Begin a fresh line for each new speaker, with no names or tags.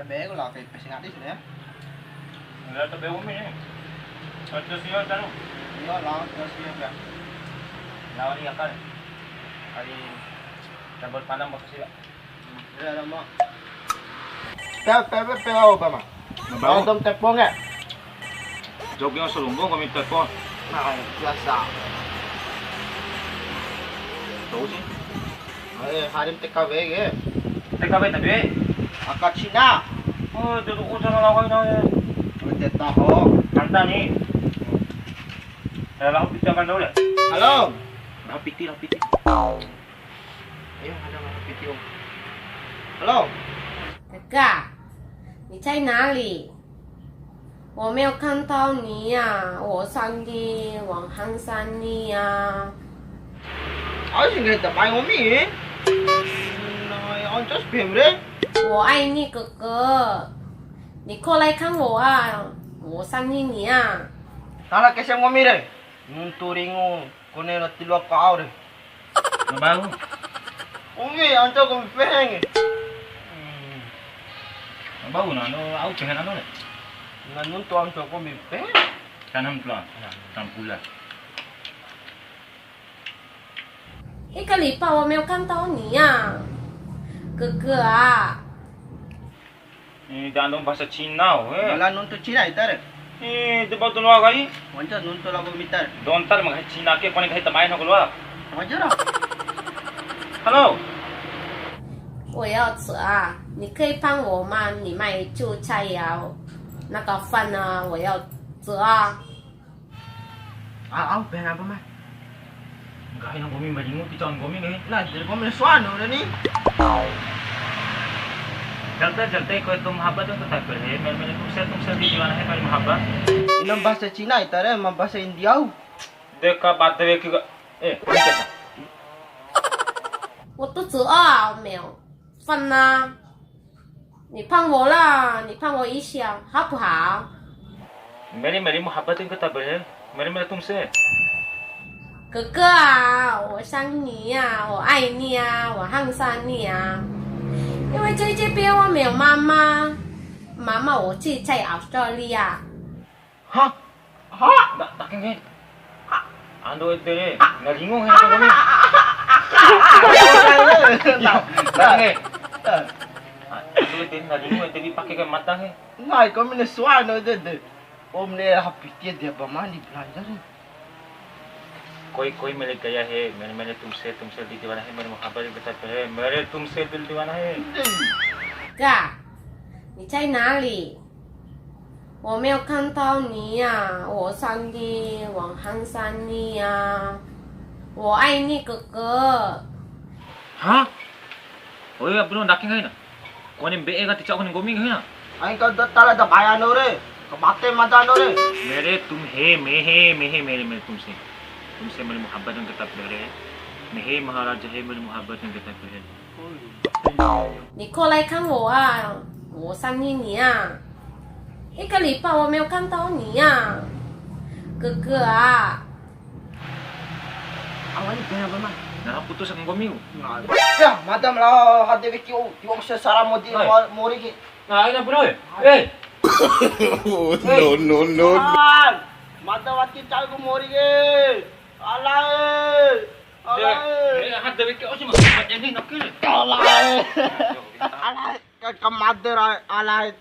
tabi ko lang kay pasingatis na yan.
Wala tabi ko min eh. Ito siya tanong.
Iya lang, terus iya ba.
Lawan ni akal. Ari double panam mo sila.
Wala mo. Pero ba ma? Mabaw dong tepong eh.
Jog yung sulunggo kami telepon.
Ay, biasa.
Tahu sih.
Ay, harim TKW eh.
Teka ba tabi?
Akat Cina.
Oh, duduk ko sa lalaki na.
Udah tahu.
Kanta ni. Lah piti kan dulu.
Halo.
Lah piti.
Ayo, ada mana video. Halo.
哥哥，你在哪里？我没有看到你呀、我上的往汉山里呀、
Ay, sige, tapay mo mi. Nay, on just pemre.
我爱你，哥哥，你过来看我啊！我上你你啊！
Hala kasi mo mi re. Nung turingo, kuno na tilo ka ore.
Mabaho.
Umi, anto ko peheng.
Mabaho na ano, au pengen ano le.
Nanun to ang ko mi peheng.
Tanam tuan. Tampula.
一个礼拜我没有看到你呀、哥哥啊！
Ini dandong bahasa Cina we.
Wala nun to China itar.
Di ba tunwa kai?
Wanja nun to lago mitar.
Dontar mag Cina ke kone kai tamay na kulwa.
Wanja ra.
Hello.
我要吃啊！你可以帮我吗？你卖韭菜呀、那个饭呢？我要吃啊！
Ah, peheng apa mah?
Gaya ng gumi malingo piton gumi eh.
Lah, dari ko mi suan udah ni.
Jalta ko tum haba to tatay per he. Mel tum di mana he kali mahaba.
Ilang bahasa Cina itar, mah bahasa India.
Deka batwe ki eh.
我肚子饿，没有饭呢。你帮我啦，你帮我一下，好不好？
Meri mahaba tin kata ber he. Meri tum se.
哥哥啊，我想你呀、我爱你啊，我很想你啊。因为这边我没有妈妈，妈妈我自己在澳大利亚。
Hah? Ha?
Tak kenge. Ando ete nalingo he to gumi. Tak he. Ando ete nalingo ete dipakai ke mata he.
Ngai ko mi suan udah. Om ne hapitia dia pamani belajar.
कोई मेरे गया है मैंने तुमसे दिल दीवाना है मेरे मोहब्बत बताते हैं मेरे तुमसे दिल दीवाना है
哥，你在哪里？我没有看到你呀、我上的往汉山里呀、我爱你，哥哥。
हाँ ओए अपनो डाके है ना कोने बे का तिचा कोने गोमी है ना
Ay ka tala da bayan ore. Kabate mata ore.
मेरे तुम है मैं है मेरे तुमसे मेरी मोहब्बत में किताब पढ़ रहे हैं मैं है महाराज है मेरी मोहब्बत में किताब पढ़ रहे
你过来看我啊！我想你啊！一个礼拜我没有看到你呀、哥哥啊！
Awan peheng apa mah?
nah putus ang gomi
Ya, madam lah hade ki o se sara modi mori ki.
nah ina bro eh
No. Madam ati chal ko mori ke. Alai.
हाथ देवे के ओसे मत नहीं नकल
Alai. Alai. Ka mader alai.